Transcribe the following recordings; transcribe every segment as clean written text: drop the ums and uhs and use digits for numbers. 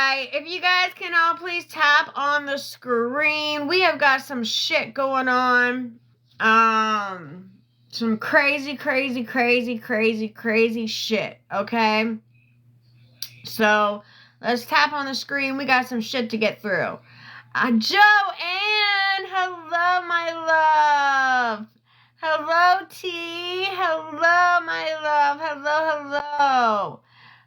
right, if you guys can all please tap on the screen. We have got some shit going on. Some crazy shit, okay? So, let's tap on the screen. We got some shit to get through. Joanne, hello, my love. Hello, T. Hello, my love. Hello.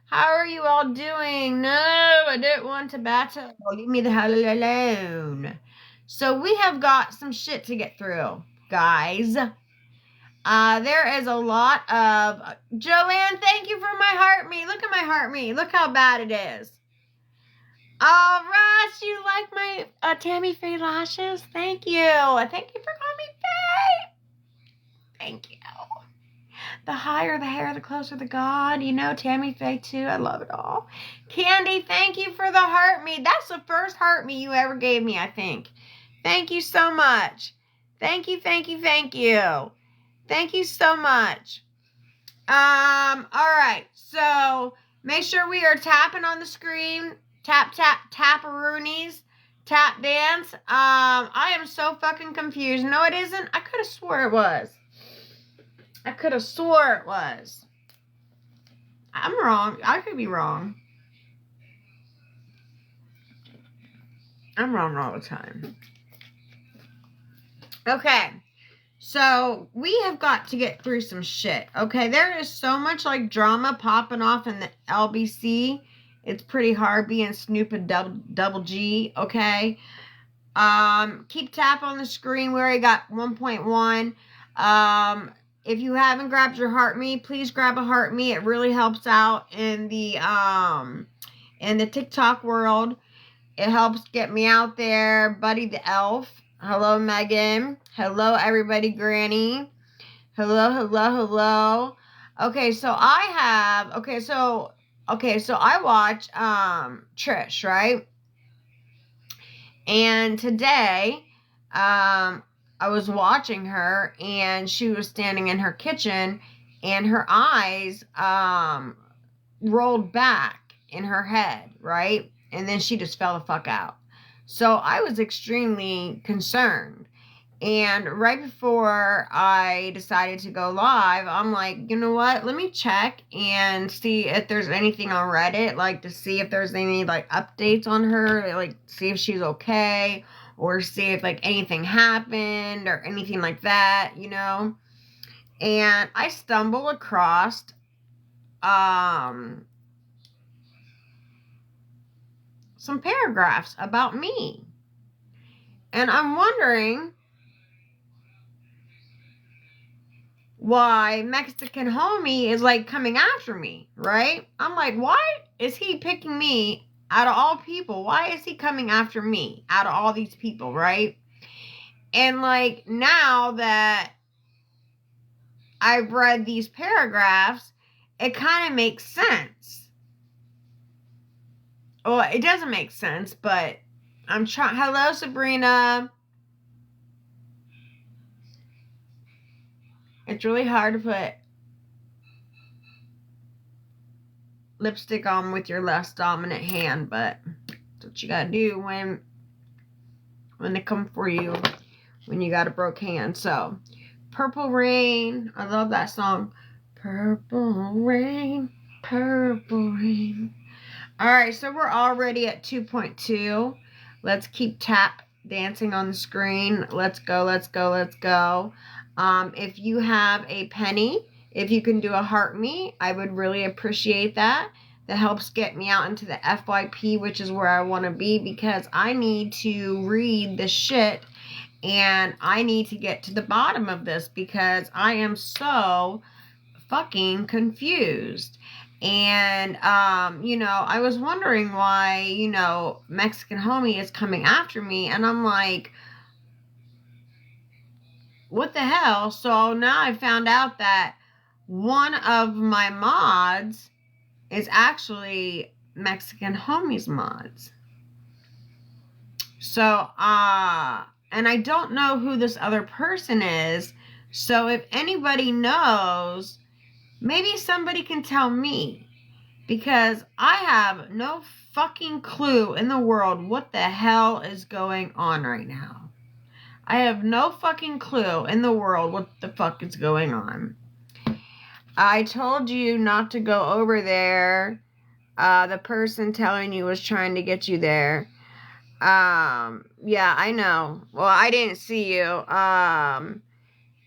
How are you all doing? No, I don't want to battle. Leave me the hell alone. So we have got some shit to get through, guys. There is a lot of... Joanne, thank you for my heart me. Look at my heart me. Look how bad it is. Oh, Ross, you like my Tammy Faye lashes? Thank you. Thank you for calling me Faye. Thank you. The higher the hair, the closer the God. You know, Tammy Faye too. I love it all. Candy, thank you for the heart me. That's the first heart me you ever gave me, I think. Thank you so much. Thank you. Thank you so much. All right. So make sure we are tapping on the screen. Tap-a-roonies. Tap dance. I am so fucking confused. No, it isn't. I could have swore it was. I'm wrong. I could be wrong. I'm wrong all the time. Okay. So, we have got to get through some shit. Okay, there is so much, like, drama popping off in the LBC. It's pretty hard being Snoop and Double G, okay? Keep tap on the screen. We already got 1.1. If you haven't grabbed your heart me, please grab a heart me. It really helps out in the TikTok world. It helps get me out there. Buddy the Elf. Hello, Megan. Hello, everybody, Granny. Hello. Okay, so I watch Trish, right? And today, I was watching her, and she was standing in her kitchen, and her eyes rolled back in her head, right? And then she just fell the fuck out. So I was extremely concerned. And right before I decided to go live, I'm like, you know what? Let me check and see if there's anything on Reddit, like to see if there's any like updates on her, like see if she's okay, or see if like anything happened or anything like that, you know. And I stumble across some paragraphs about me. And I'm wondering why Mexican Homie is like coming after me, right? I'm like, why is he picking me out of all people? Why is he coming after me out of all these people, right? And like now that I've read these paragraphs, it kind of makes sense. Well, it doesn't make sense, but I'm trying. Hello, Sabrina. It's really hard to put lipstick on with your less dominant hand, but that's what you gotta do when they come for you, when you got a broke hand. So, Purple Rain. I love that song. Purple Rain, Purple Rain. Alright, so we're already at 2.2. Let's keep tap dancing on the screen. Let's go. If you have a penny, if you can do a heart me, I would really appreciate that. That helps get me out into the FYP, which is where I want to be, because I need to read the shit and I need to get to the bottom of this because I am so fucking confused. And, I was wondering why, Mexican Homie is coming after me. And I'm like, what the hell? So now I found out that one of my mods is actually Mexican Homie's mods. So, and I don't know who this other person is. So if anybody knows, maybe somebody can tell me, because I have no fucking clue in the world what the hell is going on right now. I have no fucking clue in the world what the fuck is going on. I told you not to go over there. The person telling you was trying to get you there. Yeah, I know. Well, I didn't see you.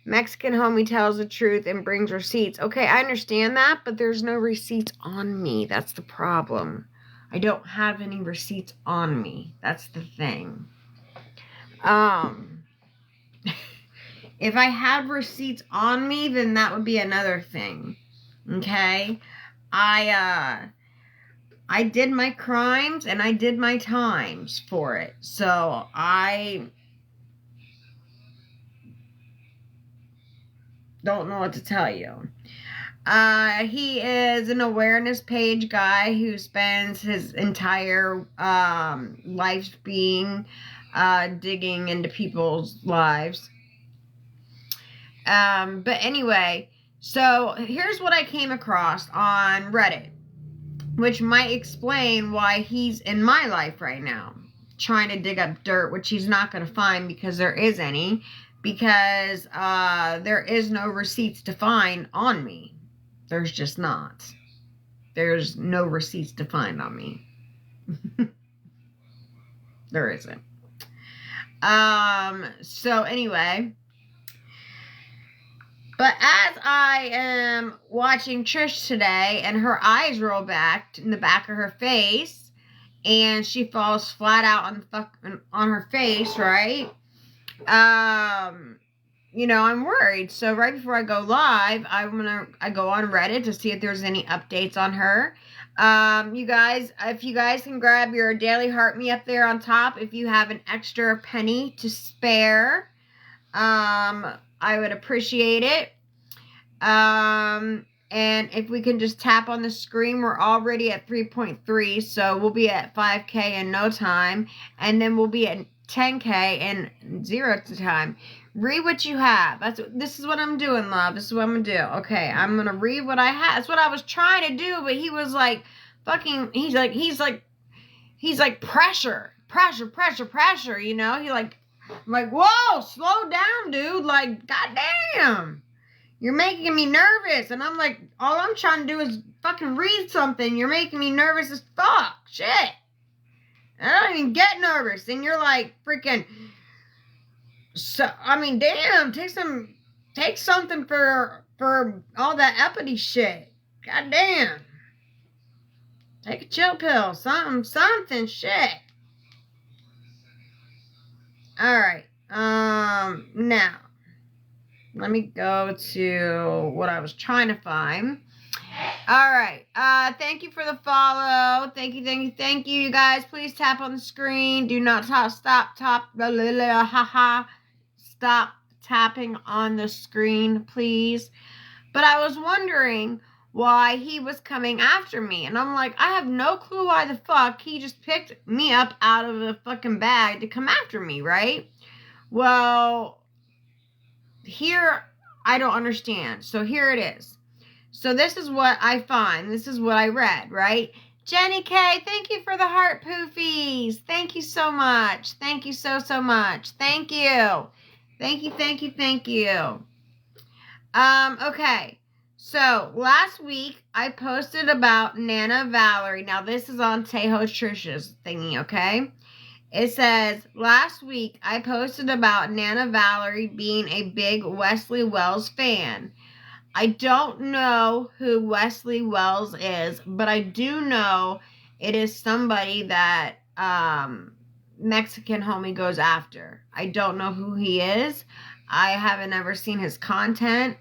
Mexican homie tells the truth and brings receipts. Okay, I understand that, but there's no receipts on me. That's the problem. I don't have any receipts on me. That's the thing. If I had receipts on me, then that would be another thing. Okay? I did my crimes and I did my times for it. So I don't know what to tell you. He is an awareness page guy who spends his entire life being digging into people's lives. But anyway, so here's what I came across on Reddit, which might explain why he's in my life right now, trying to dig up dirt, which he's not going to find because there is any, because there is no receipts to find on me. There's just not. There's no receipts to find on me. There isn't. So anyway, but as I am watching Trish today and her eyes roll back in the back of her face and she falls flat out on her face, right? You know, I'm worried. So right before I go live, I go on Reddit to see if there's any updates on her. You guys, if you guys can grab your daily heart me up there on top, if you have an extra penny to spare, I would appreciate it. And if we can just tap on the screen, we're already at 3.3, so we'll be at 5K in no time, and then we'll be at 10K in 0 time. Read what you have. This is what I'm doing, love. This is what I'm gonna do. Okay, I'm gonna read what I have. That's what I was trying to do, but he was like, he's like pressure, you know? I'm like, whoa, slow down, dude. Like, goddamn. You're making me nervous. And I'm like, all I'm trying to do is fucking read something. You're making me nervous as fuck. Shit. I don't even get nervous. And you're like freaking... So, I mean, damn, take something for all that uppity shit. God damn. Take a chill pill. Something, shit. Alright. Now, let me go to what I was trying to find. Alright. Thank you for the follow. Thank you, you guys. Please tap on the screen. Do not stop tapping on the screen, please. But I was wondering why he was coming after me. And I'm like, I have no clue why the fuck he just picked me up out of the fucking bag to come after me, right? Well, here, I don't understand. So here it is. So this is what I find. This is what I read, right? Jenny K, thank you for the heart poofies. Thank you so much. Thank you so much. Thank you. Thank you. Okay. So, last week, I posted about Nana Valerie. Now, this is on Tejo Trish's thingy, okay? It says, last week, I posted about Nana Valerie being a big Wesley Wells fan. I don't know who Wesley Wells is, but I do know it is somebody that, Mexican homie goes after. I don't know who he is. I haven't ever seen his content.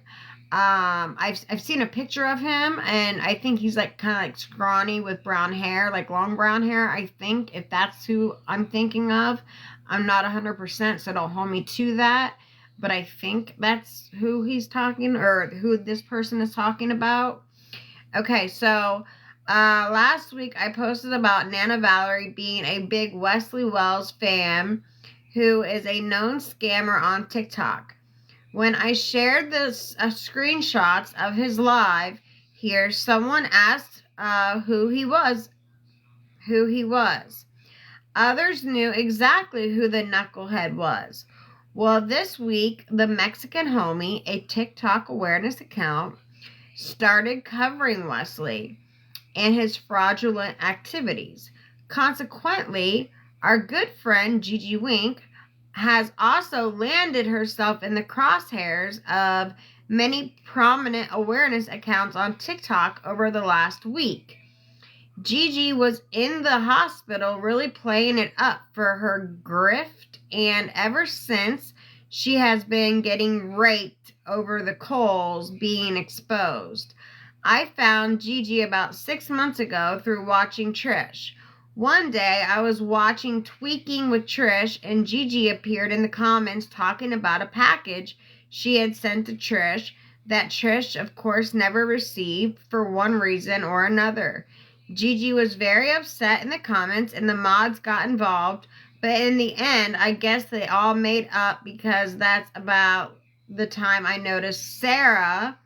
I've seen a picture of him, and I think he's like kind of like scrawny with brown hair, like long brown hair. I think, if that's who I'm thinking of. I'm not 100%, so don't hold me to that. But I think that's who he's talking, or who this person is talking about. Okay, so last week I posted about Nana Valerie being a big Wesley Wells fan who is a known scammer on TikTok. When I shared this screenshots of his live, here, someone asked who he was. Others knew exactly who the knucklehead was. Well, this week, the Mexican Homie, a TikTok awareness account, started covering Wesley and his fraudulent activities. Consequently, our good friend Gigi Wink has also landed herself in the crosshairs of many prominent awareness accounts on TikTok over the last week. Gigi was in the hospital really playing it up for her grift, and ever since, she has been getting raped over the coals being exposed. I found Gigi about 6 months ago through watching Trish. One day, I was watching Tweaking with Trish, and Gigi appeared in the comments talking about a package she had sent to Trish that Trish, of course, never received for one reason or another. Gigi was very upset in the comments, and the mods got involved, but in the end, I guess they all made up, because that's about the time I noticed Sarah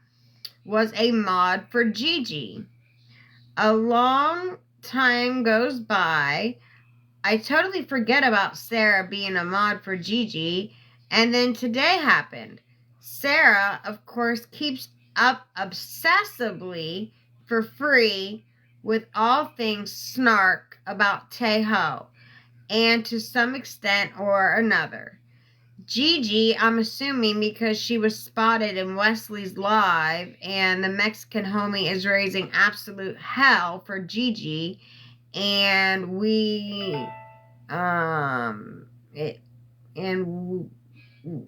was a mod for Gigi. A long time goes by. I totally forget about Sarah being a mod for Gigi, and then today happened. Sarah, of course, keeps up obsessively for free with all things snark about Tejo, and to some extent or another. Gigi, I'm assuming because she was spotted in Wesley's live, and the Mexican Homie is raising absolute hell for Gigi, and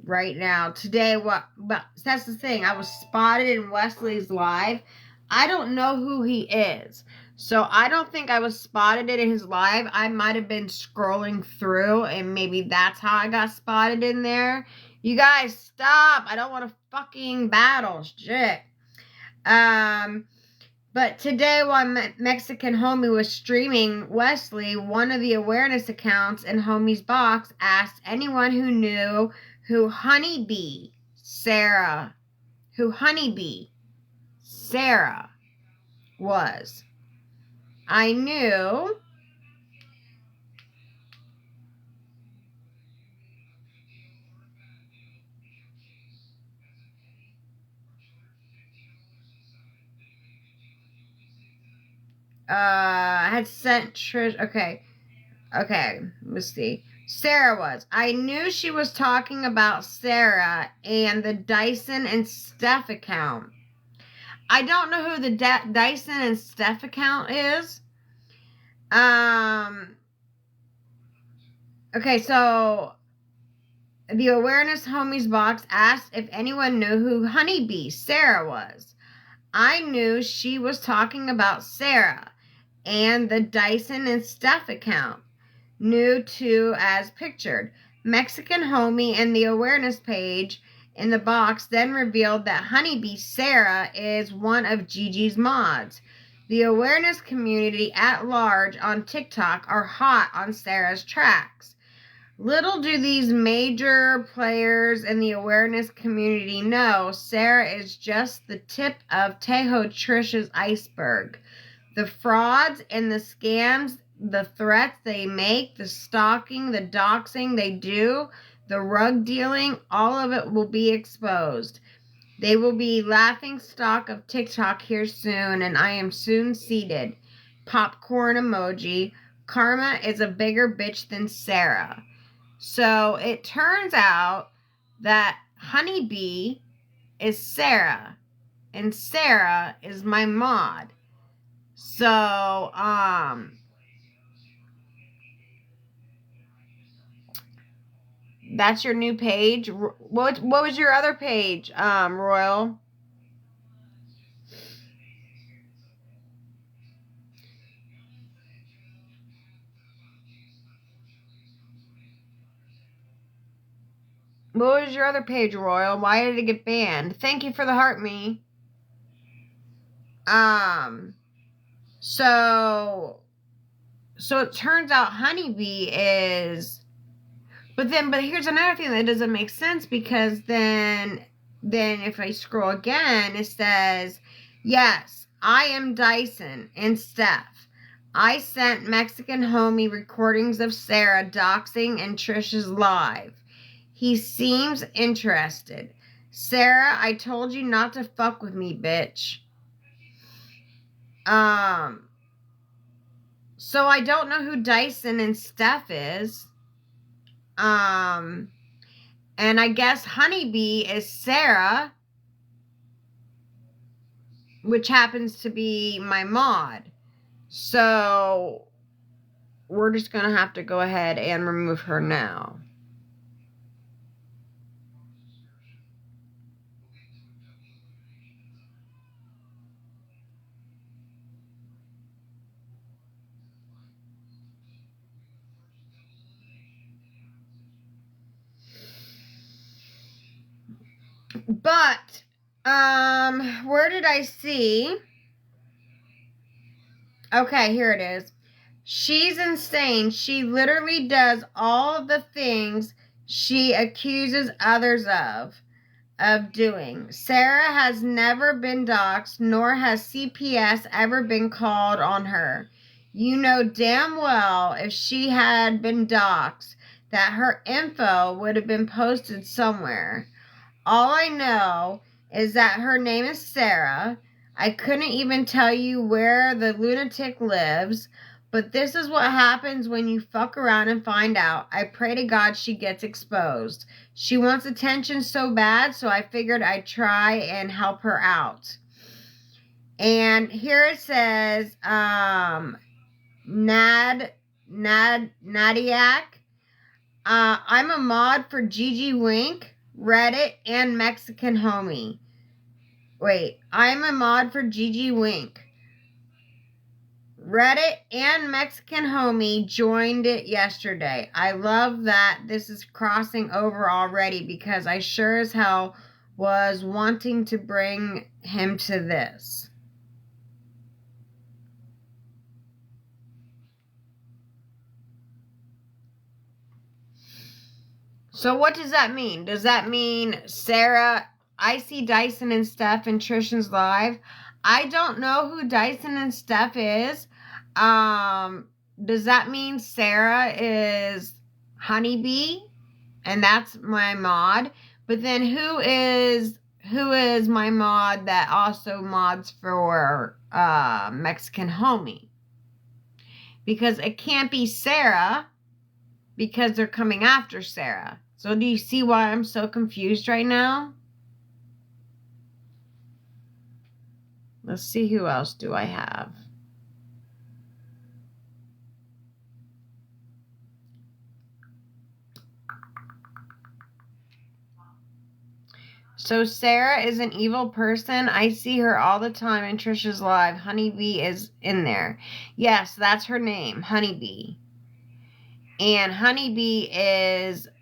right now, today, but that's the thing. I was spotted in Wesley's live. I don't know who he is. So I don't think I was spotted in his live. I might have been scrolling through, and maybe that's how I got spotted in there. You guys, stop. I don't want to fucking battle. Shit. But today, while Mexican Homie was streaming Wesley, one of the awareness accounts in Homie's box asked anyone who knew who Honeybee Sarah was. I knew I had sent Trish. Okay, let's see. Sarah was. I knew she was talking about Sarah and the Dyson and Steph account. I don't know who the Dyson and Steph account is. Okay, so the awareness homies box asked if anyone knew who Honeybee Sarah was. I knew she was talking about Sarah and the Dyson and Steph account. Knew too as pictured. Mexican Homie and the awareness page in the box then revealed that Honeybee Sarah is one of Gigi's mods. The awareness community at large on TikTok are hot on Sarah's tracks. Little do these major players in the awareness community know, Sarah is just the tip of Tejo Trish's iceberg. The frauds and the scams, the threats they make, the stalking, the doxing they do, the rug dealing, all of it will be exposed. They will be laughing stock of TikTok here soon, and I am soon seated. Popcorn emoji. Karma is a bigger bitch than Sarah. So it turns out that Honeybee is Sarah, and Sarah is my mod. So, that's your new page. What was your other page, Royal? What was your other page, Royal? Why did it get banned? Thank you for the heart, me. So it turns out Honeybee is, but here's another thing that doesn't make sense, because then if I scroll again, it says, yes, I am Dyson and Steph. I sent Mexican homie recordings of Sarah doxing and Trisha's live. He seems interested. Sarah, I told you not to fuck with me, bitch. So I don't know who Dyson and Steph is. And I guess Honeybee is Sarah, which happens to be my mod. So we're just going to have to go ahead and remove her now. But, where did I see? Okay, here it is. She's insane. She literally does all of the things she accuses others of doing. Sarah has never been doxxed, nor has CPS ever been called on her. You know damn well if she had been doxxed that her info would have been posted somewhere. All I know is that her name is Sarah. I couldn't even tell you where the lunatic lives, but this is what happens when you fuck around and find out. I pray to God she gets exposed. She wants attention so bad, so I figured I'd try and help her out. And here it says, Nadiak. I'm a mod for Gigi Wink, Reddit, and Mexican homie. Wait, I'm a mod for Gigi Wink. Reddit and Mexican homie joined it yesterday. I love that this is crossing over already because I sure as hell was wanting to bring him to this. So what does that mean? Does that mean Sarah, I see Dyson and Steph in Trishan's live? I don't know who Dyson and Steph is. Does that mean Sarah is Honeybee? And that's my mod. But then who is my mod that also mods for Mexican homie? Because it can't be Sarah because they're coming after Sarah. So do you see why I'm so confused right now? Let's see, who else do I have? So Sarah is an evil person. I see her all the time in Trisha's live. Honeybee is in there. Yes, that's her name, Honeybee. And Honeybee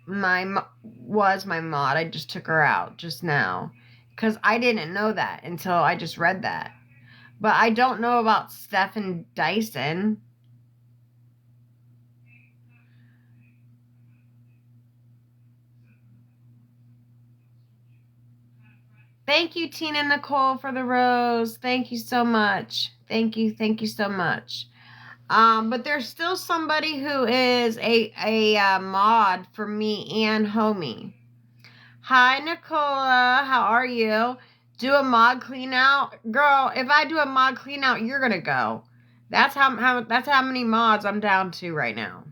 was my mod. I just took her out just now because I didn't know that until I just read that. But I don't know about Stephen Dyson. Thank you, Tina Nicole, for the rose. Thank you so much. Thank you so much. But there's still somebody who is a mod for me and homie. Hi, Nicola. How are you? Do a mod clean out, girl. If I do a mod clean out, you're gonna go. That's how many mods I'm down to right now.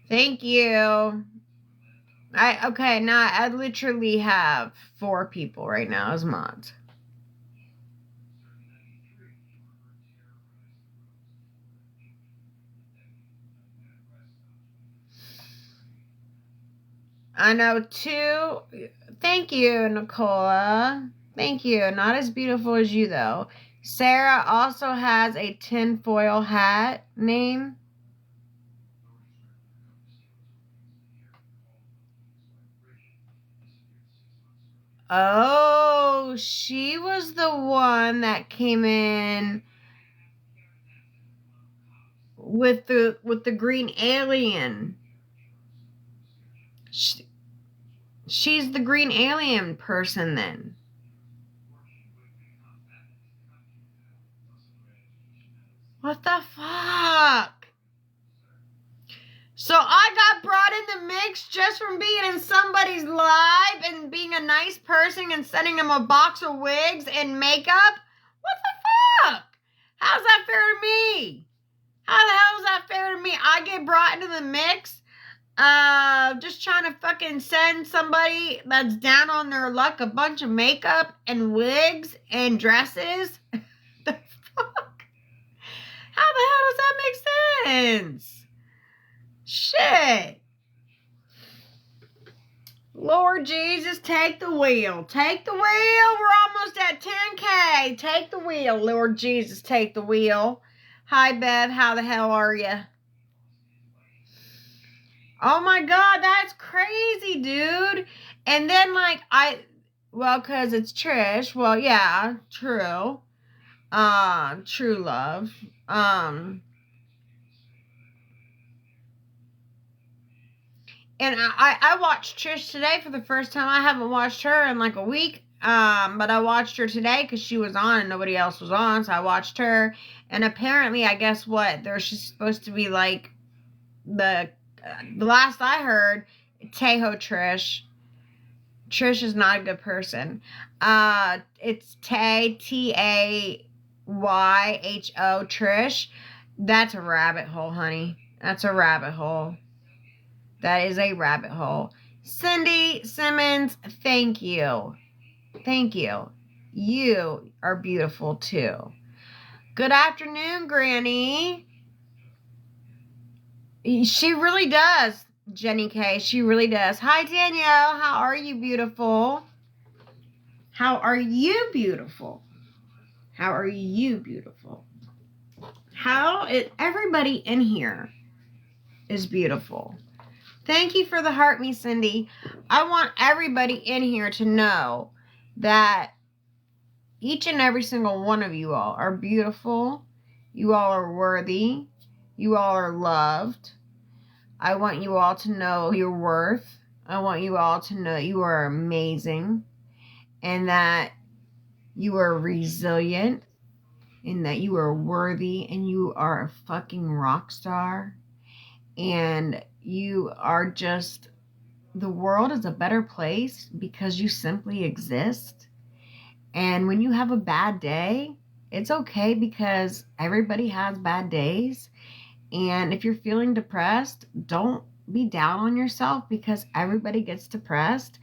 Thank you. I literally have 4 people right now as mods. I know too. Thank you, Nicola. Thank you. Not as beautiful as you, though. Sarah also has a tinfoil hat name. Oh, she was the one that came in with the green alien. She's the green alien person then. What the fuck? So I got brought in the mix just from being in somebody's live and being a nice person and sending them a box of wigs and makeup? What the fuck? How's that fair to me? How the hell is that fair to me? I get brought into the mix, just trying to fucking send somebody that's down on their luck a bunch of makeup and wigs and dresses? The fuck? How the hell does that make sense? Shit. Lord Jesus, take the wheel. Take the wheel. We're almost at 10K. Take the wheel. Lord Jesus, take the wheel. Hi, Bev. How the hell are you? Oh, my God. That's crazy, dude. And then, like, because it's Trish. Well, yeah, true. True love. And I watched Trish today for the first time. I haven't watched her in like a week. But I watched her today because she was on and nobody else was on. So I watched her. And apparently, I guess what? She's supposed to be like the last I heard, Tejo Trish. Trish is not a good person. It's Tayho Trish. That's a rabbit hole, honey. That's a rabbit hole. That is a rabbit hole. Cindy Simmons, thank you. Thank you. You are beautiful too. Good afternoon, Granny. She really does, Jenny K. She really does. Hi, Danielle. How are you, beautiful? How are you, beautiful? How are you, beautiful? Everybody in here is beautiful. Thank you for the heart, me, Cindy. I want everybody in here to know that each and every single one of you all are beautiful. You all are worthy. You all are loved. I want you all to know your worth. I want you all to know you are amazing and that you are resilient and that you are worthy and you are a fucking rock star and you are just, the world is a better place because you simply exist. And when you have a bad day, it's okay because everybody has bad days. And if you're feeling depressed, don't be down on yourself because everybody gets depressed.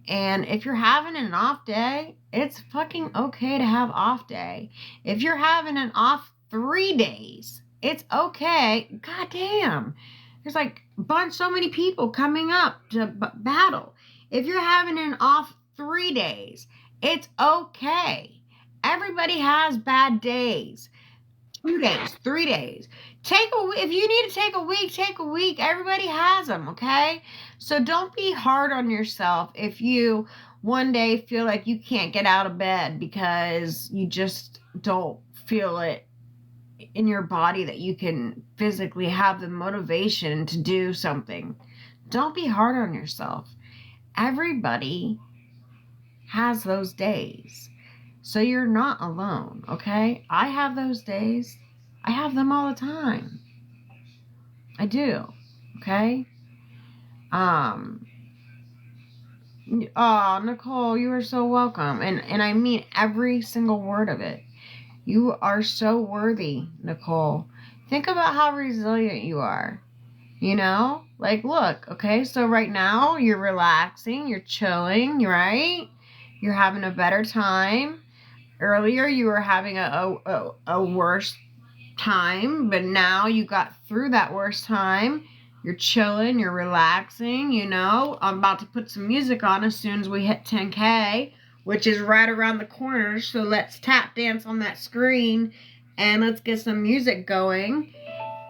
And if you're having an off day, it's fucking okay to have off day. If you're having an off 3 days, it's okay. God damn. There's like so many people coming up to battle. If you're having an off 3 days, it's okay. Everybody has bad days. 2 days, 3 days. If you need to take a week, take a week. Everybody has them, okay? So don't be hard on yourself if you one day feel like you can't get out of bed because you just don't feel it in your body that you can physically have the motivation to do something. Don't be hard on yourself. Everybody has those days. So you're not alone, okay? I have those days. I have them all the time. I do, okay? Nicole, you are so welcome. And I mean every single word of it. You are so worthy, Nicole. Think about how resilient you are. You know? Like, look, okay? So right now, you're relaxing, you're chilling, right? You're having a better time. Earlier, you were having a worse time, but now you got through that worst time. You're chilling, you're relaxing, you know. I'm about to put some music on as soon as we hit 10K, which is right around the corner. So let's tap dance on that screen and let's get some music going.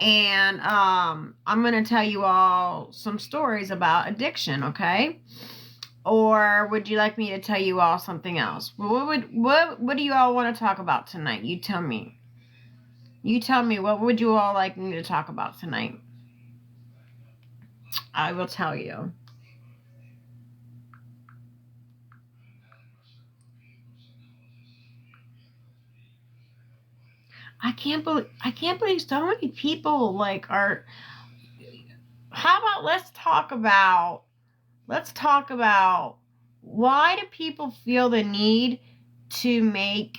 And I'm going to tell you all some stories about addiction, okay? Or would you like me to tell you all something else? What do you all want to talk about tonight? You tell me. You tell me, what would you all like me to talk about tonight? I will tell you. I can't believe so many people like are. How about let's talk about why do people feel the need to make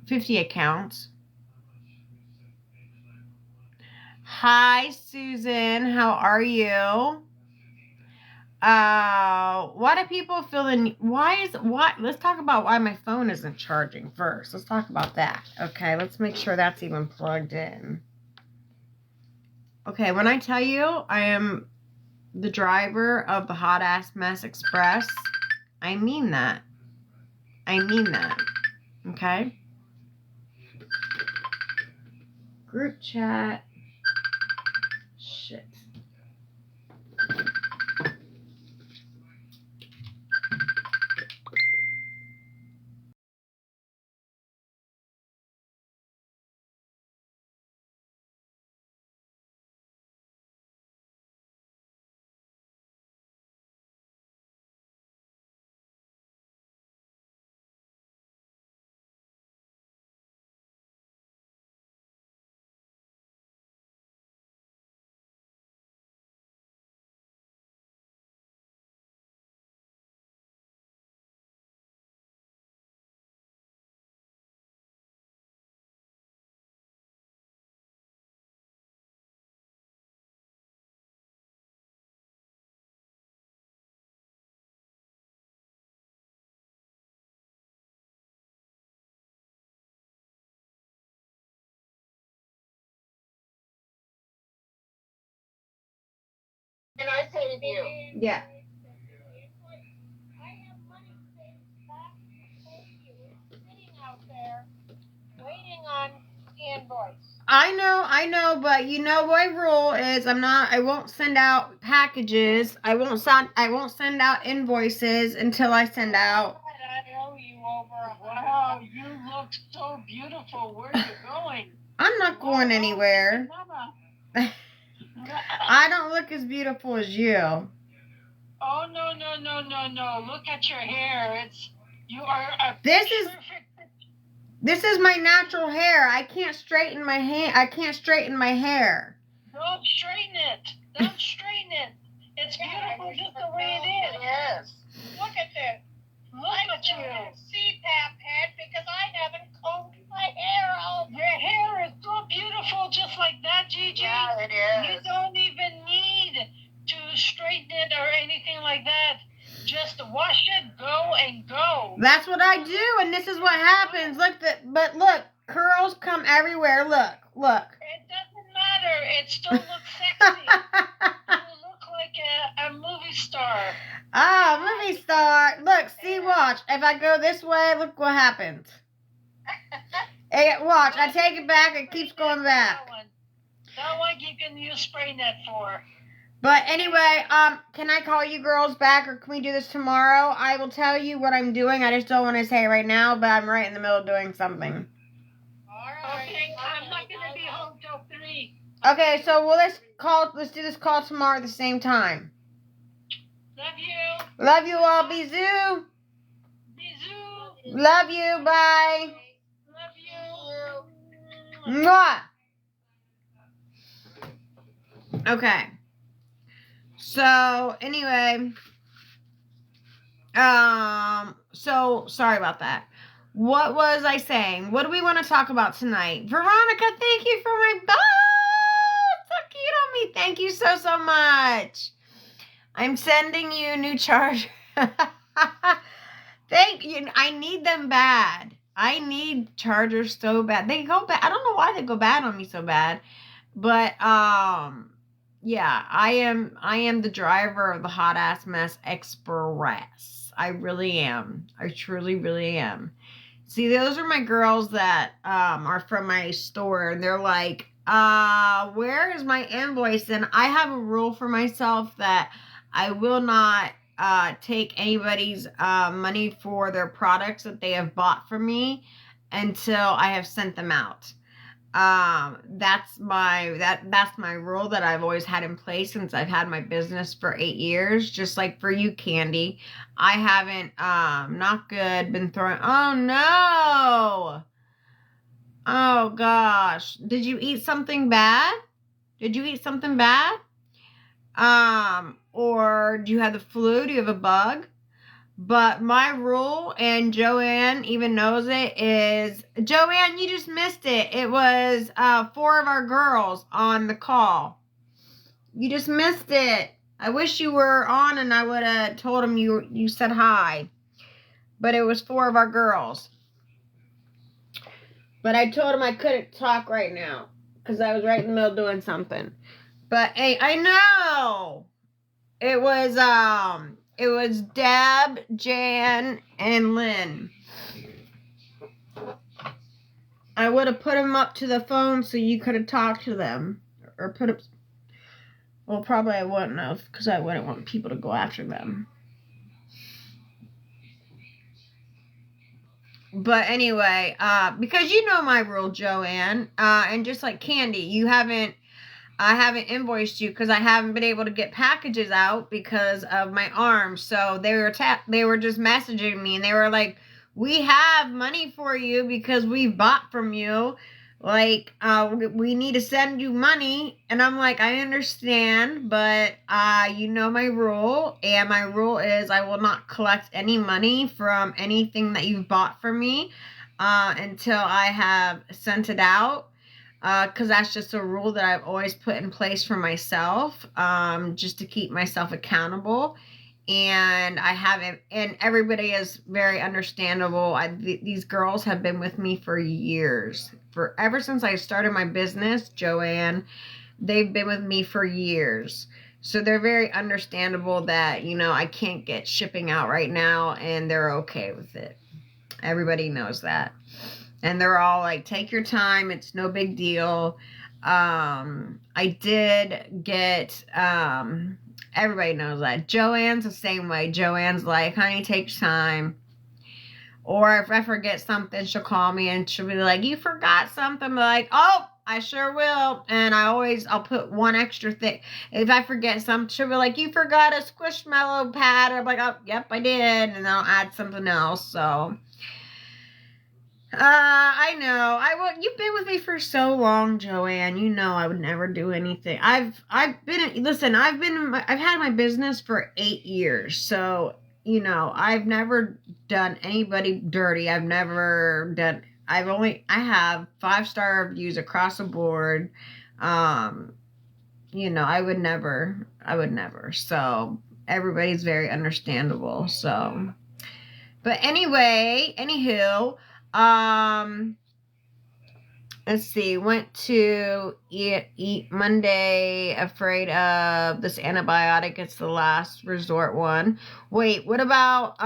50 accounts? Hi, Susan. How are you? Why do people feel the need? Let's talk about why my phone isn't charging first. Let's talk about that. Okay, let's make sure that's even plugged in. Okay, when I tell you I am the driver of the Hot Ass Mess Express, I mean that. I mean that. Okay? Group chat. Shit. And I say to you, Yeah. I have money sitting out there waiting on invoice. I know, but you know my rule is I won't send out packages. I won't send out invoices until I send out. I owe you over. Wow, you look so beautiful. Where are you going? I'm not going anywhere. Mama. I don't look as beautiful as you. Oh, no. Look at your hair. You are a This perfect. This is my natural hair. I can't straighten my hair. Don't straighten it. It's beautiful just the way it is. Yes. Look at this. Look at you. CPAP head because I haven't combed my hair out. Your hair is so beautiful just like that, Gigi. Yeah, it is. You don't even need to straighten it or anything like that. Just wash it, go and go. That's what I do, and this is what happens. But look, curls come everywhere. Look. It doesn't matter. It still looks sexy. You look like a movie star. Movie star. Look, see, watch. If I go this way, look what happens. Hey, watch. I take it back. It keeps going back. That one you can use spray net for. But anyway, can I call you girls back, or can we do this tomorrow? I will tell you what I'm doing. I just don't want to say it right now, but I'm right in the middle of doing something. All right. Okay, I'm not going to be home till 3. Okay, so let's do this call tomorrow at the same time. Love you. Love you all. Bisous. Bisous. Love you. Bye. Love you. Mwah. Okay. So, anyway, so sorry about that. What was I saying? What do we want to talk about tonight? Veronica, thank you for my so cute on me. Thank you so much. I'm sending you a new charger. Thank you. I need them bad. I need chargers so bad. They go bad. I don't know why they go bad on me so bad. But, yeah, I am the driver of the Hot Ass Mess Express. I really am. I truly, really am. See, those are my girls that are from my store, and they're like, where is my invoice? And I have a rule for myself that I will not take anybody's money for their products that they have bought from me until I have sent them out. That's my rule that I've always had in place since I've had my business for 8 years. Just like for you, Candy, I haven't not good been throwing. Oh no! Oh gosh, did you eat something bad? Did you eat something bad? Or do you have the flu? Do you have a bug? But my rule, and Joanne even knows it, is Joanne, you just missed it. It was 4 of our girls on the call. You just missed it. I wish you were on and I would have told them you said hi. But it was 4 of our girls. But I told them I couldn't talk right now because I was right in the middle doing something. But hey, I know. It was Deb, Jan, and Lynn. I would have put them up to the phone so you could have talked to them. Or put them... Well, probably I wouldn't have, because I wouldn't want people to go after them. But anyway, because you know my rule, Joanne, and just like Candy, I haven't invoiced you because I haven't been able to get packages out because of my arm. So they were just messaging me and they were like, "We have money for you because we bought from you. Like, we need to send you money." And I'm like, "I understand, but you know my rule, and my rule is I will not collect any money from anything that you've bought from me until I have sent it out." Because that's just a rule that I've always put in place for myself, just to keep myself accountable. And I haven't, and everybody is very understandable. These girls have been with me for years. Ever since I started my business, Joanne, they've been with me for years. So they're very understandable that, I can't get shipping out right now, and they're okay with it. Everybody knows that. And they're all like, "Take your time. It's no big deal." I did get, everybody knows that. Joanne's the same way. Joanne's like, "Honey, take your time." Or if I forget something, she'll call me and she'll be like, "You forgot something." I'm like, "Oh, I sure will." And I'll put one extra thing. If I forget something, she'll be like, "You forgot a Squishmallow pad." I'm like, "Oh, yep, I did." And I'll add something else. So, I know. You've been with me for so long, Joanne. You know I would never do anything. I've had my business for 8 years. So, I've never done anybody dirty. I have 5-star reviews across the board. I would never. So, everybody's very understandable. So, but anyway, anywho, let's see, went to eat Monday, afraid of this antibiotic. It's the last resort one. Wait, what about,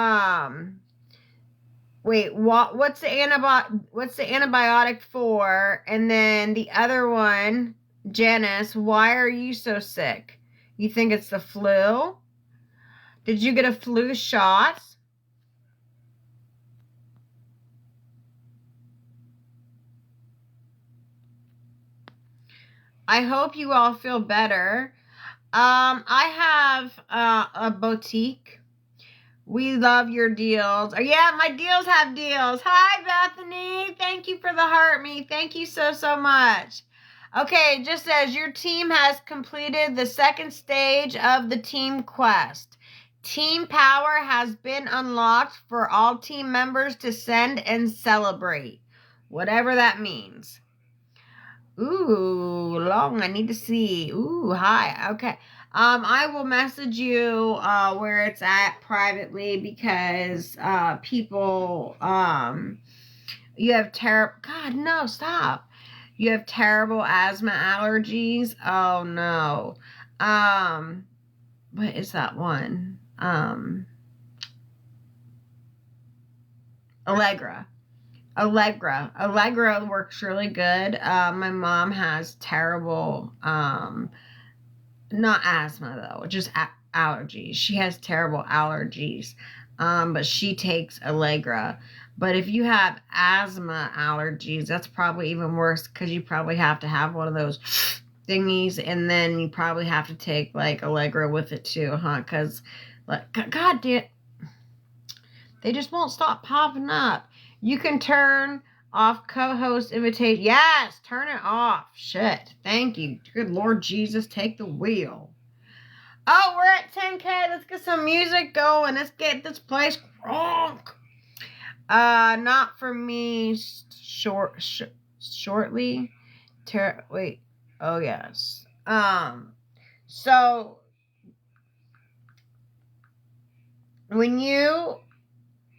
what's the antibiotic for? And then the other one, Janice, why are you so sick? You think it's the flu? Did you get a flu shot? I hope you all feel better. I have a boutique. We love your deals. Oh, yeah, my deals have deals. Hi, Bethany. Thank you for the heart me. Thank you so, so much. Okay, it just says your team has completed the 2nd stage of the team quest. Team power has been unlocked for all team members to send and celebrate. Whatever that means. Ooh, long. I need to see. Ooh, hi. Okay. I will message you where it's at privately because people you have God, no, stop. You have terrible asthma allergies. Oh no. What is that one? Allegra. Allegra works really good. My mom has terrible, not asthma though, just allergies. She has terrible allergies. But she takes Allegra. But if you have asthma allergies, that's probably even worse because you probably have to have one of those thingies, and then you probably have to take like Allegra with it too, huh? Because, like, God damn, they just won't stop popping up. You can turn off co-host invitation. Yes, turn it off. Shit. Thank you. Good Lord Jesus, take the wheel. Oh, we're at 10K. Let's get some music going. Let's get this place crunk. Not for me. Shortly. Wait. Oh yes. So when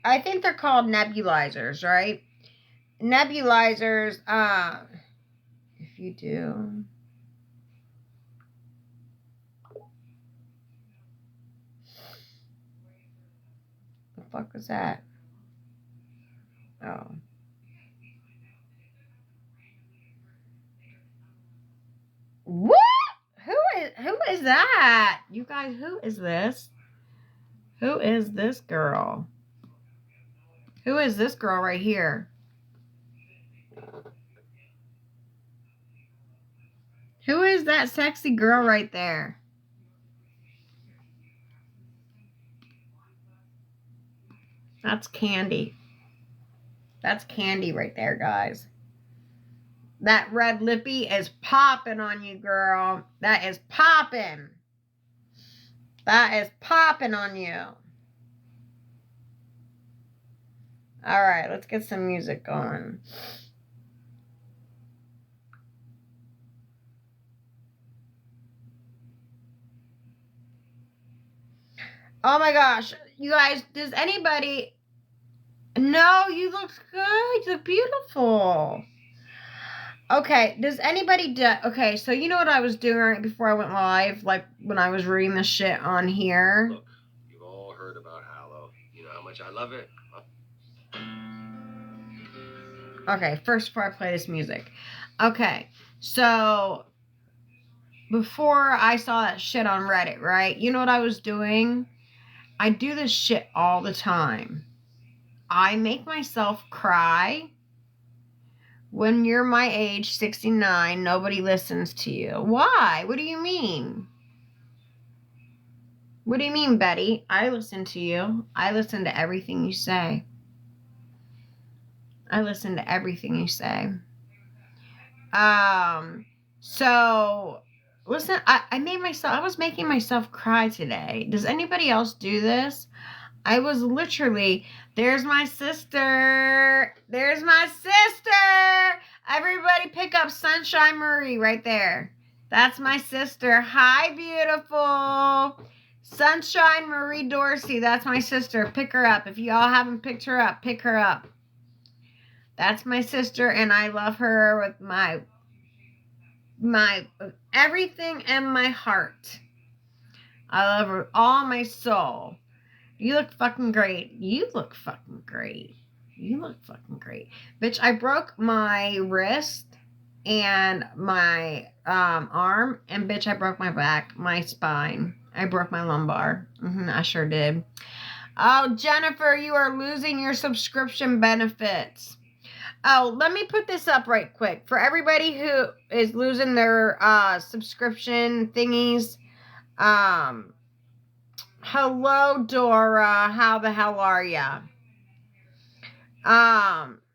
I think they're called nebulizers, right? Nebulizers. If you do. The fuck was that? Oh. What? Who is that? You guys, who is this? Who is this girl? Who is this girl right here? Who is that sexy girl right there? That's Candy. That's Candy right there, guys. That red lippy is popping on you, girl. That is popping. That is popping on you. All right, let's get some music going. Oh my gosh. You guys, does anybody... No, you look good. You look beautiful. Okay, does anybody okay, so you know what I was doing right before I went live? Like, when I was reading the shit on here? Look, you've all heard about Hallow. You know how much I love it? Okay, first before I play this music. Okay, so... Before I saw that shit on Reddit, right? You know what I was doing? I do this shit all the time. I make myself cry. When you're my age, 69, nobody listens to you. Why? What do you mean? What do you mean, Betty? I listen to you. I listen to everything you say. I listen to everything you say. So, listen, I was making myself cry today. Does anybody else do this? I was literally, there's my sister. There's my sister. Everybody pick up Sunshine Marie right there. That's my sister. Hi, beautiful. Sunshine Marie Dorsey. That's my sister. Pick her up. If y'all haven't picked her up, pick her up. That's my sister, and I love her with my everything in my heart. I love her with all my soul. You look fucking great. You look fucking great. You look fucking great. Bitch, I broke my wrist and my arm, and bitch, I broke my back, my spine. I broke my lumbar. I sure did. Oh, Jennifer, you are losing your subscription benefits. Oh, let me put this up right quick. For everybody who is losing their subscription thingies, hello, Dora. How the hell are ya?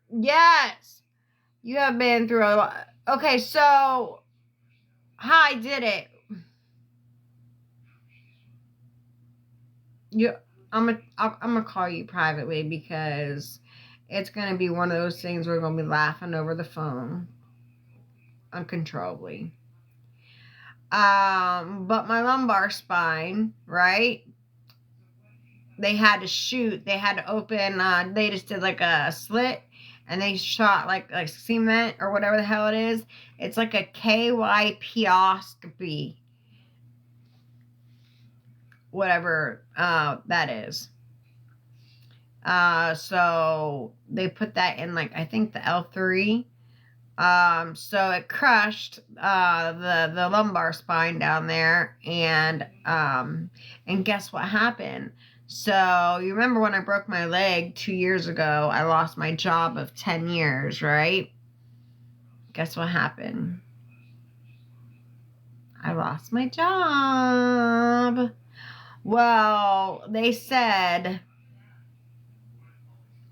Yes. You have been through a lot. Okay, so hi, did it. I'm gonna call you privately because it's gonna be one of those things we're gonna be laughing over the phone uncontrollably. But my lumbar spine, right? They had to open, they just did like a slit, and they shot like cement or whatever the hell it is. It's like a KYPoscopy. whatever that is. So they put that in, like, I think the L3. So it crushed the lumbar spine down there, and guess what happened? So you remember when I broke my leg 2 years ago, I lost my job of 10 years, right? Guess what happened? I lost my job. Well, they said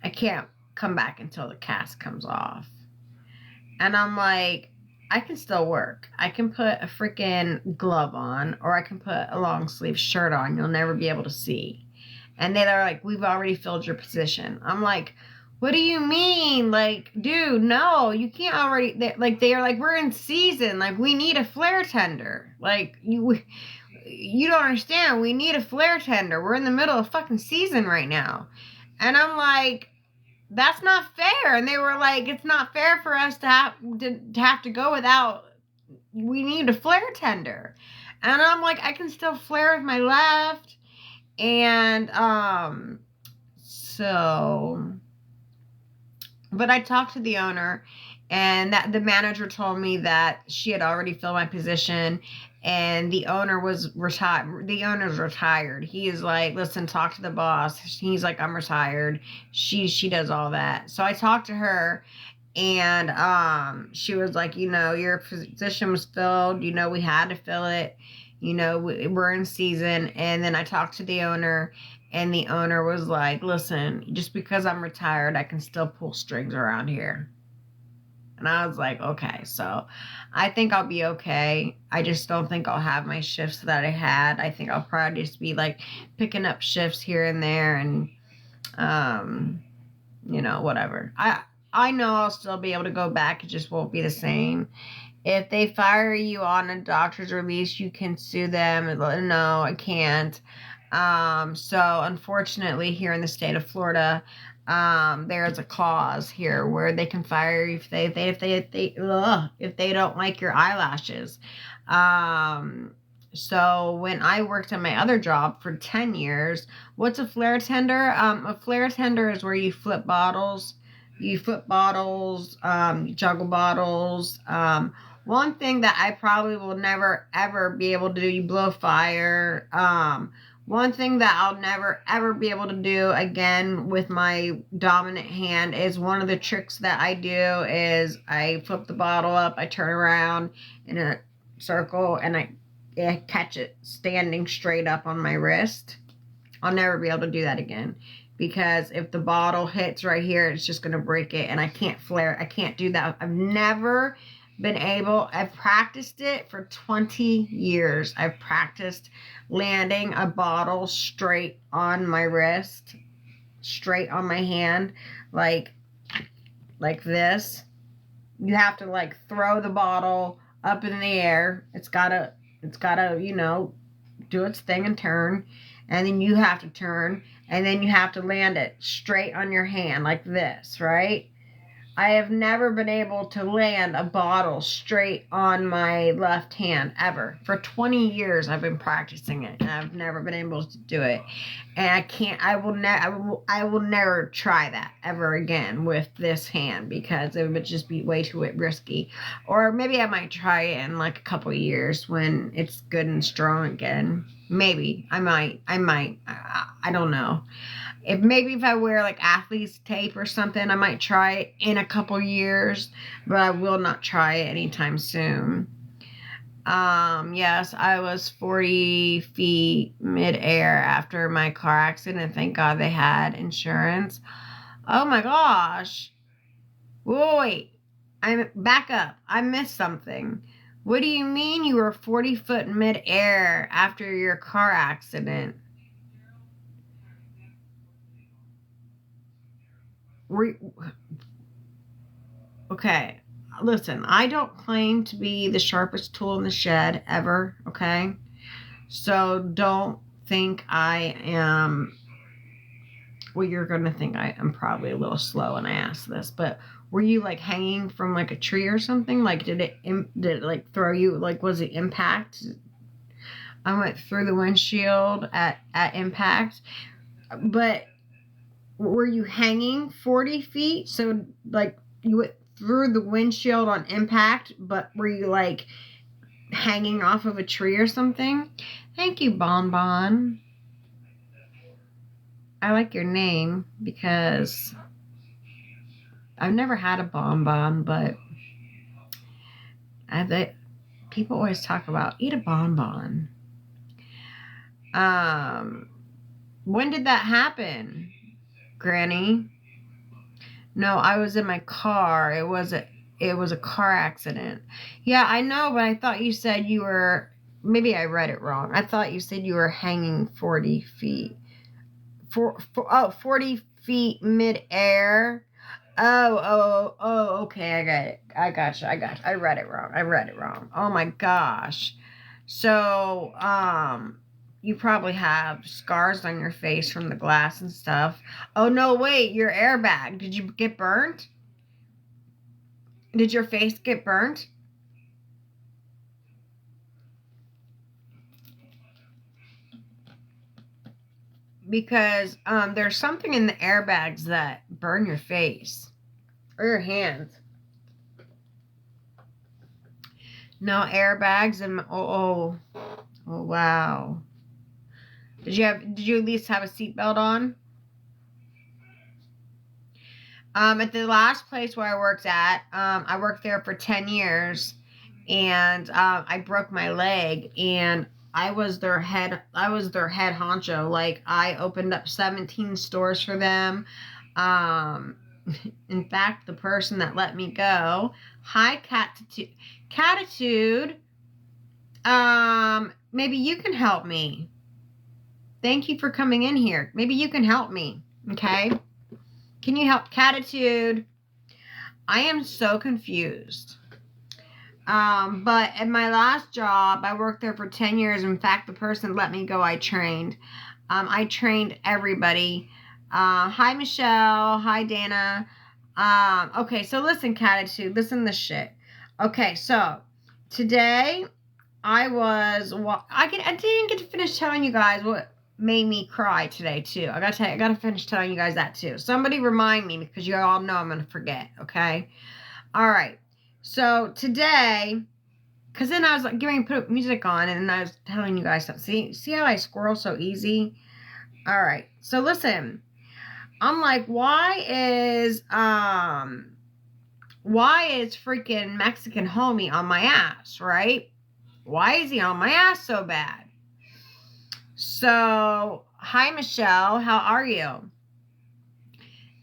I can't come back until the cast comes off. And I'm like, I can still work. I can put a freaking glove on, or I can put a long sleeve shirt on. You'll never be able to see. And they're like, we've already filled your position. I'm like, what do you mean? Like, dude, no, you can't already. They're like, we're in season. Like, we need a flare tender. Like, you don't understand. We need a flare tender. We're in the middle of fucking season right now. And I'm like, that's not fair. And they were like, it's not fair for us to have to go without. We need a flare tender. And I'm like, I can still flare with my left. And but I talked to the owner, and that the manager told me that she had already filled my position, and the owner was retired. The owner's retired. He is like, listen, talk to the boss. He's like, I'm retired. She does all that. So I talked to her, and she was like, your position was filled. We had to fill it. We're in season. And then I talked to the owner, and the owner was like, listen, just because I'm retired, I can still pull strings around here. And I was like, okay, so I think I'll be okay. I just don't think I'll have my shifts that I had. I think I'll probably just be like picking up shifts here and there, and whatever. I know I'll still be able to go back. It just won't be the same. If they fire you on a doctor's release, you can sue them. No, I can't. So unfortunately, here in the state of Florida, there's a clause here where they can fire you if they don't like your eyelashes. So when I worked at my other job for 10 years, what's a flare tender? A flare tender is where you flip bottles. You flip bottles, you juggle bottles. One thing that I probably will never, ever be able to do, you blow fire. One thing that I'll never, ever be able to do again with my dominant hand is one of the tricks that I do is I flip the bottle up, I turn around in a circle, and I catch it standing straight up on my wrist. I'll never be able to do that again. Because if the bottle hits right here, it's just going to break it, and I can't flare. I can't do that. I've never been able. I've practiced it for 20 years. I've practiced landing a bottle straight on my wrist, straight on my hand, like this. You have to like throw the bottle up in the air. It's gotta, do its thing and turn, and then you have to turn. And then you have to land it straight on your hand like this, right? I have never been able to land a bottle straight on my left hand ever. For 20 years I've been practicing it, and I've never been able to do it. And I will never try that ever again with this hand, because it would just be way too risky. Or maybe I might try it in like a couple of years when it's good and strong again. Maybe I might. I don't know. If I wear like athlete's tape or something, I might try it in a couple years, but I will not try it anytime soon. Yes, I was 40 feet midair after my car accident. Thank God they had insurance. Oh my gosh. Wait, I'm back up. I missed something. What do you mean you were 40 foot midair after your car accident? Okay, listen, I don't claim to be the sharpest tool in the shed ever, okay? So don't think I am, well, you're going to think I am probably a little slow when I ask this, but were you like hanging from like a tree or something? Like did it like throw you, like was it impact? I went through the windshield at impact. But were you hanging 40 feet? So, like, you went through the windshield on impact, but were you, like, hanging off of a tree or something? Thank you, Bonbon. I like your name because I've never had a bonbon, but people always talk about eat a bonbon. When did that happen, Granny? No, I was in my car. It was a car accident. Yeah, I know, but I thought you said you were. Maybe I read it wrong. I thought you said you were hanging 40 feet. 40 feet midair. Oh, okay, I got it. I gotcha. I read it wrong. Oh my gosh. So, you probably have scars on your face from the glass and stuff. Oh no, wait, your airbag. Did you get burnt? Did your face get burnt? Because there's something in the airbags that burn your face or your hands. No airbags and oh wow. Did you at least have a seatbelt on? At the last place where I worked at, I worked there for 10 years, and I broke my leg, and I was their head honcho. Like, I opened up 17 stores for them. In fact, the person that let me go, hi, Catitude, maybe you can help me. Thank you for coming in here. Maybe you can help me, okay? Can you help, Catitude? I am so confused. But at my last job, I worked there for 10 years. In fact, the person that let me go, I trained. I trained everybody. Hi, Michelle. Hi, Dana. Okay, so listen, Catitude. Listen to this shit. Okay, so today I didn't get to finish telling you guys what made me cry today, too. I gotta finish telling you guys that, too. Somebody remind me, because you all know I'm gonna forget, okay? All right. So today, because then I was like getting put music on, and I was telling you guys something. See how I squirrel so easy? All right. So listen, I'm like, why is freaking Mexican homie on my ass, right? Why is he on my ass so bad? So, hi Michelle, how are you?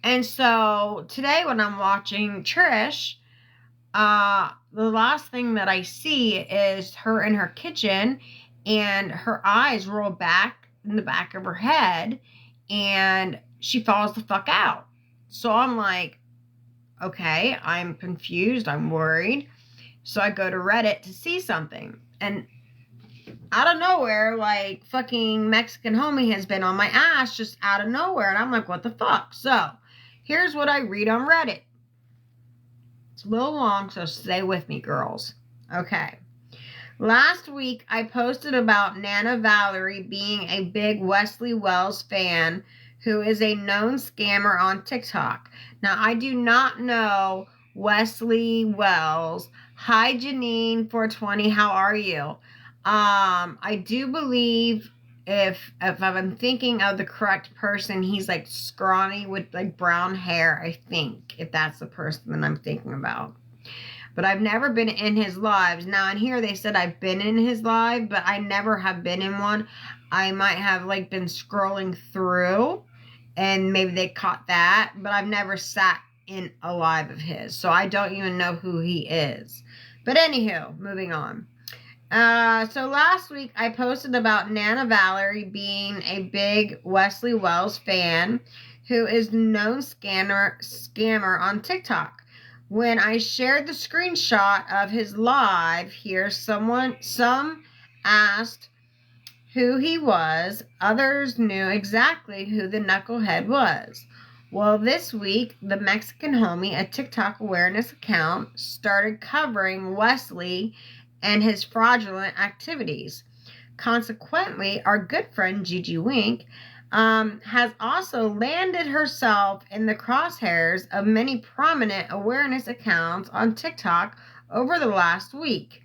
And so today when I'm watching Trish, the last thing that I see is her in her kitchen, and her eyes roll back in the back of her head, and she falls the fuck out. So I'm like, okay, I'm confused, I'm worried. So I go to Reddit to see something, and out of nowhere, like, fucking Mexican homie has been on my ass just out of nowhere, and I'm like, what the fuck? So here's what I read on Reddit. It's a little long, so stay with me, girls. Okay. Last week, I posted about Nana Valerie being a big Wesley Wells fan who is a known scammer on TikTok. Now, I do not know Wesley Wells. Hi, Janine420. How are you? I do believe if I'm thinking of the correct person, he's like scrawny with like brown hair, I think, if that's the person that I'm thinking about. But I've never been in his lives. Now, in here they said I've been in his live, but I never have been in one. I might have like been scrolling through, and maybe they caught that, but I've never sat in a live of his, so I don't even know who he is. But anywho, moving on. So last week I posted about Nana Valerie being a big Wesley Wells fan who is a known scammer on TikTok. When I shared the screenshot of his live here, some asked who he was. Others knew exactly who the knucklehead was. Well, this week, the Mexican homie, a TikTok awareness account, started covering Wesley and his fraudulent activities. consequently, our good friend Gigi Wink has also landed herself in the crosshairs of many prominent awareness accounts on TikTok over the last week.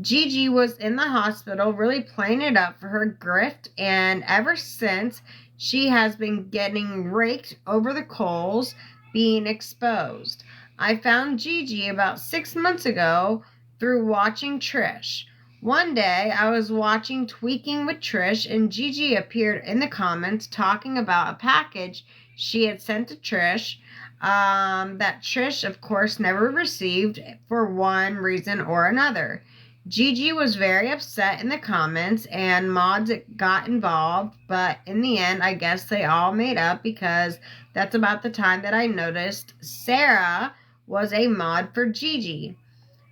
Gigi was in the hospital really playing it up for her grift, and ever since, she has been getting raked over the coals, being exposed. I found Gigi about 6 months ago through watching Trish. One day, I was watching Tweaking with Trish, and Gigi appeared in the comments talking about a package she had sent to Trish that Trish, of course, never received for one reason or another. Gigi was very upset in the comments, and mods got involved, but in the end, I guess they all made up, because that's about the time that I noticed Sarah was a mod for Gigi.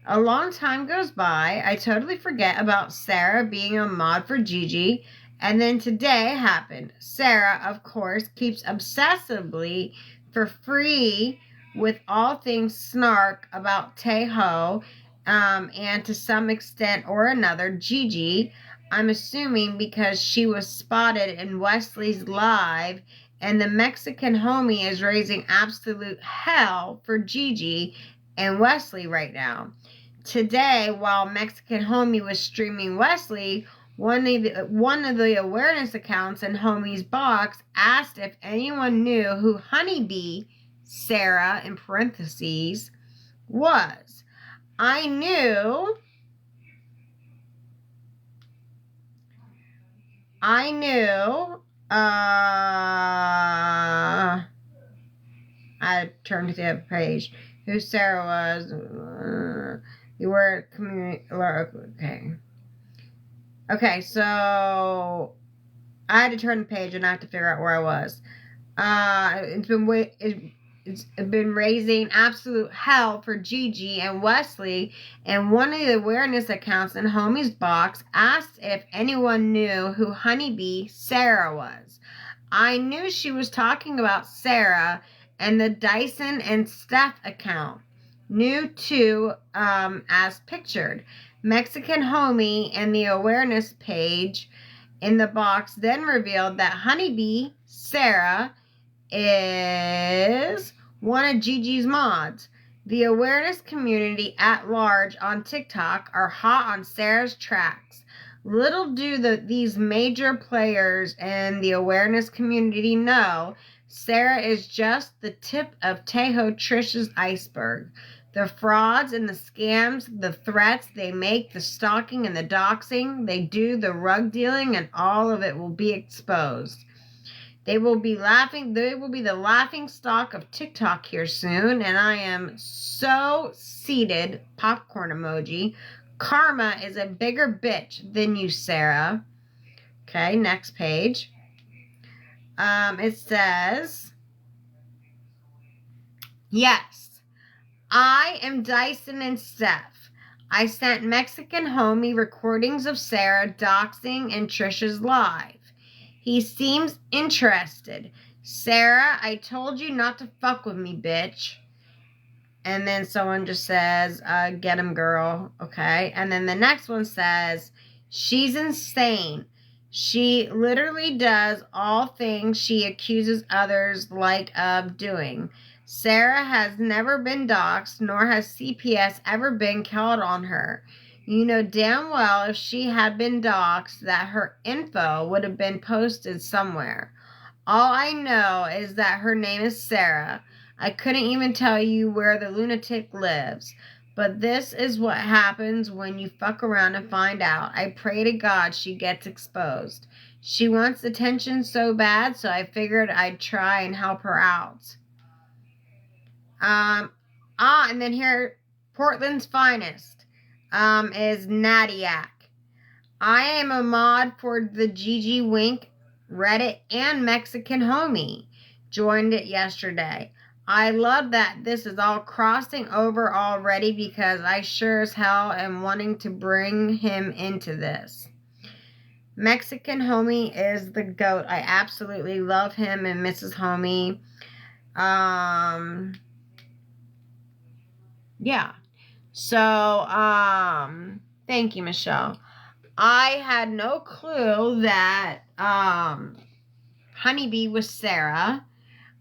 A long time goes by, I totally forget about Sarah being a mod for Gigi, and then today happened. Sarah, of course, keeps obsessively for free with all things snark about Tejo, and to some extent or another, Gigi. I'm assuming because she was spotted in Wesley's live, and the Mexican homie is raising absolute hell for Gigi and Wesley right now. Today, while Mexican homie was streaming Wesley, one of the awareness accounts in homie's box asked if anyone knew who Honeybee, Sarah in parentheses, was. I knew I turned to the other page, who Sarah was. You were community, okay, so I had to turn the page and I have to figure out where I was. It's been raising absolute hell for Gigi and Wesley, and one of the awareness accounts in Homie's box asked if anyone knew who Honeybee Sarah was. I knew she was talking about Sarah, and the Dyson and Steph account knew too, as pictured. Mexican Homie and the awareness page in the box then revealed that Honeybee Sarah is one of Gigi's mods. The awareness community at large on TikTok are hot on Sarah's tracks. Little do these major players in the awareness community know, Sarah is just the tip of Tejo Trish's iceberg. The frauds and the scams, the threats they make, the stalking and the doxing, they do the rug dealing, and all of it will be exposed. They will be the laughing stock of TikTok here soon, and I am so seated, popcorn emoji. Karma is a bigger bitch than you, Sarah. Okay, next page. It says, yes, I am Dyson and Steph. I sent Mexican homie recordings of Sarah doxing and Trisha's live. He seems interested. Sarah, I told you not to fuck with me, bitch. And then someone just says, get him, girl. Okay. And then the next one says, she's insane. She literally does all things she accuses others of doing. Sarah has never been doxxed, nor has CPS ever been called on her. You know damn well if she had been doxxed that her info would have been posted somewhere. All I know is that her name is Sarah. I couldn't even tell you where the lunatic lives. But this is what happens when you fuck around and find out. I pray to God she gets exposed. She wants attention so bad, so I figured I'd try and help her out. And then here, Portland's finest is Nadiak. I am a mod for the Gigi Wink Reddit and Mexican homie. Joined it yesterday. I love that this is all crossing over already, because I sure as hell am wanting to bring him into this. Mexican homie is the GOAT. I absolutely love him and Mrs. Homie. Yeah. So, thank you, Michelle. I had no clue that Honeybee was Sarah.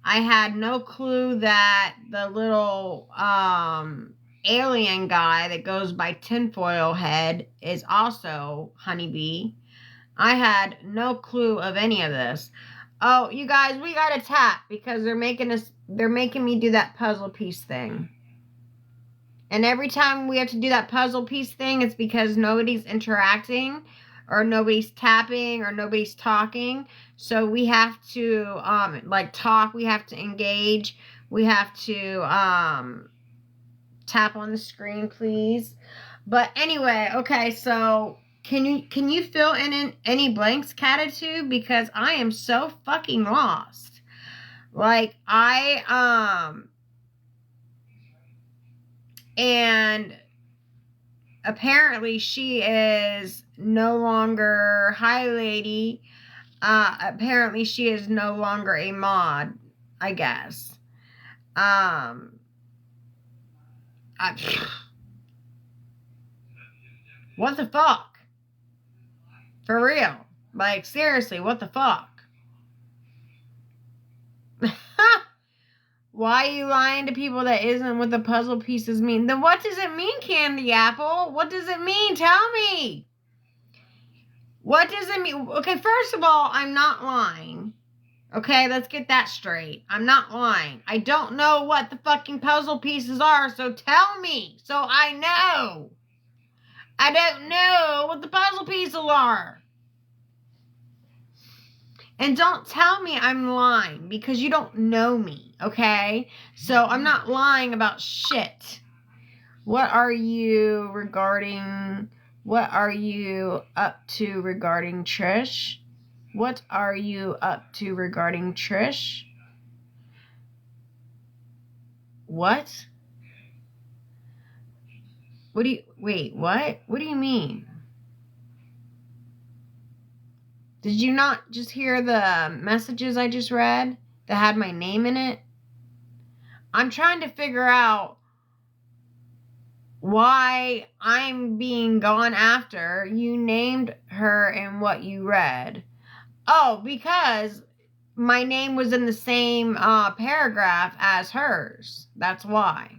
I had no clue that the little alien guy that goes by Tinfoil Head is also Honeybee. I had no clue of any of this. Oh, you guys, we gotta tap because they're making me do that puzzle piece thing. And every time we have to do that puzzle piece thing, it's because nobody's interacting or nobody's tapping or nobody's talking. So we have to talk, we have to engage, we have to tap on the screen, please. But anyway, okay, so can you fill in any blanks, Catitude? Because I am so fucking lost. Like and apparently she is no longer hi lady. Apparently she is no longer a mod, I guess. What the fuck? For real. Like, seriously, what the fuck? Why are you lying to people that isn't what the puzzle pieces mean? Then what does it mean, Candy Apple? What does it mean? Tell me. What does it mean? Okay, first of all, I'm not lying. Okay, let's get that straight. I'm not lying. I don't know what the fucking puzzle pieces are, so tell me so I know. I don't know what the puzzle pieces are. And don't tell me I'm lying because you don't know me, okay? So I'm not lying about shit. What are you up to regarding Trish? What are you up to regarding Trish? What? What? What do you mean? Did you not just hear the messages I just read that had my name in it? I'm trying to figure out why I'm being gone after. You named her in what you read. Oh, because my name was in the same paragraph as hers. That's why.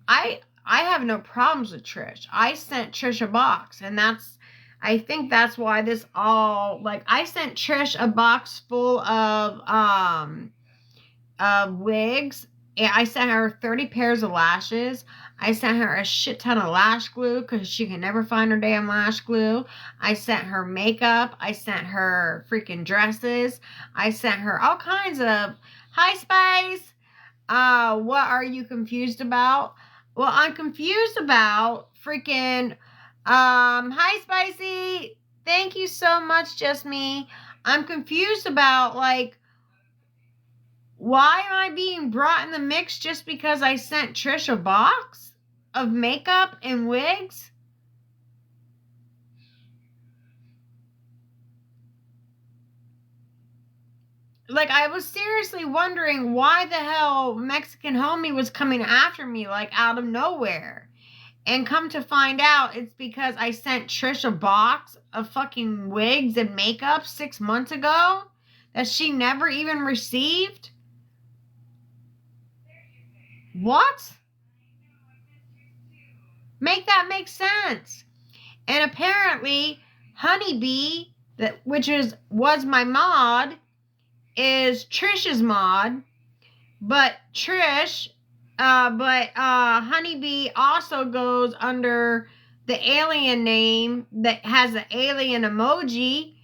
I have no problems with Trish. I sent Trish a box, and I think that's why this all, like, I sent Trish a box full of wigs. I sent her 30 pairs of lashes. I sent her a shit ton of lash glue because she can never find her damn lash glue. I sent her makeup. I sent her freaking dresses. I sent her all kinds of, hi Spice. What are you confused about? Well, I'm confused about freaking, hi Spicy. Thank you so much, Just Me. I'm confused about, like, why am I being brought in the mix just because I sent Trish a box of makeup and wigs? Like, I was seriously wondering why the hell Mexican Homie was coming after me, like, out of nowhere. And come to find out, it's because I sent Trish a box of fucking wigs and makeup 6 months ago that she never even received. What? Make that make sense. And apparently, Honeybee, which was my mod, is Trish's mod. But Honeybee also goes under the alien name that has an alien emoji,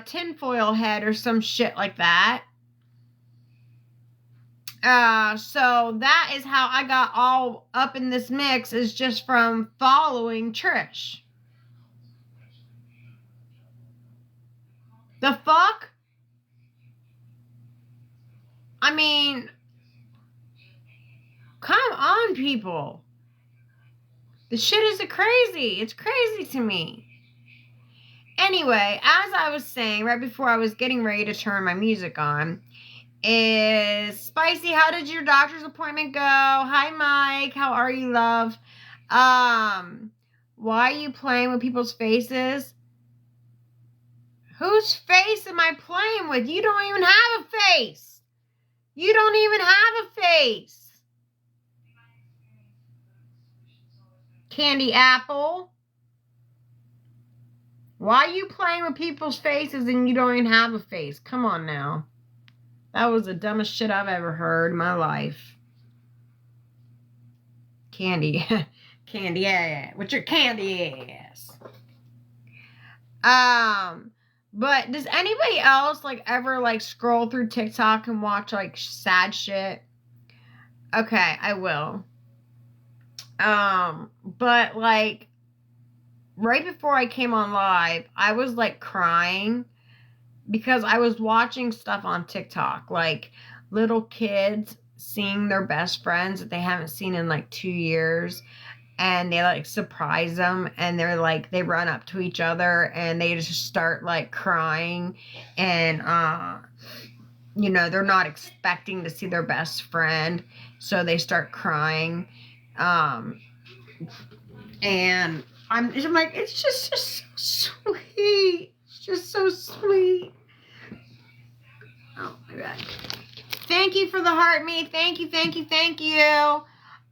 tinfoil head or some shit like that. So that is how I got all up in this mix, is just from following Trish. The fuck? I mean, come on, people. The shit is crazy. It's crazy to me. Anyway, as I was saying right before I was getting ready to turn my music on, is Spicy, how did your doctor's appointment go? Hi, Mike. How are you, love? Why are you playing with people's faces? Whose face am I playing with? You don't even have a face. You don't even have a face. Candy apple. Why are you playing with people's faces and you don't even have a face? Come on now. That was the dumbest shit I've ever heard in my life. Candy. Candy ass. With your candy ass. But does anybody else like ever like scroll through TikTok and watch like sad shit? Okay, I will. But like right before I came on live, I was like crying because I was watching stuff on TikTok, like little kids seeing their best friends that they haven't seen in like 2 years, and they like surprise them, and they're like, they run up to each other and they just start like crying, and you know, they're not expecting to see their best friend, so they start crying. And I'm like, it's just so sweet. It's just so sweet. Oh my God. Thank you for the heart, me. Thank you.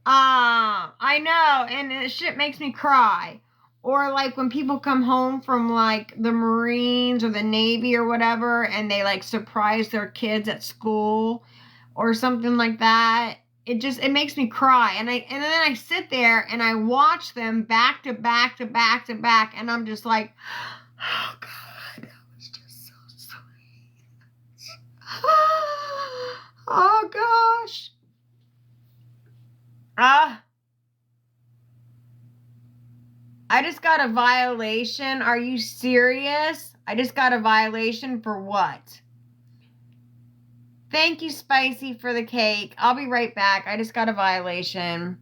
I know, and this shit makes me cry. Or like when people come home from like the Marines or the Navy or whatever, and they like surprise their kids at school or something like that. It makes me cry, and then I sit there and I watch them back to back, and I'm just like, oh God, that was just so sweet. Oh gosh. I just got a violation. Are you serious? I just got a violation for what? Thank you, Spicy, for the cake. I'll be right back. I just got a violation.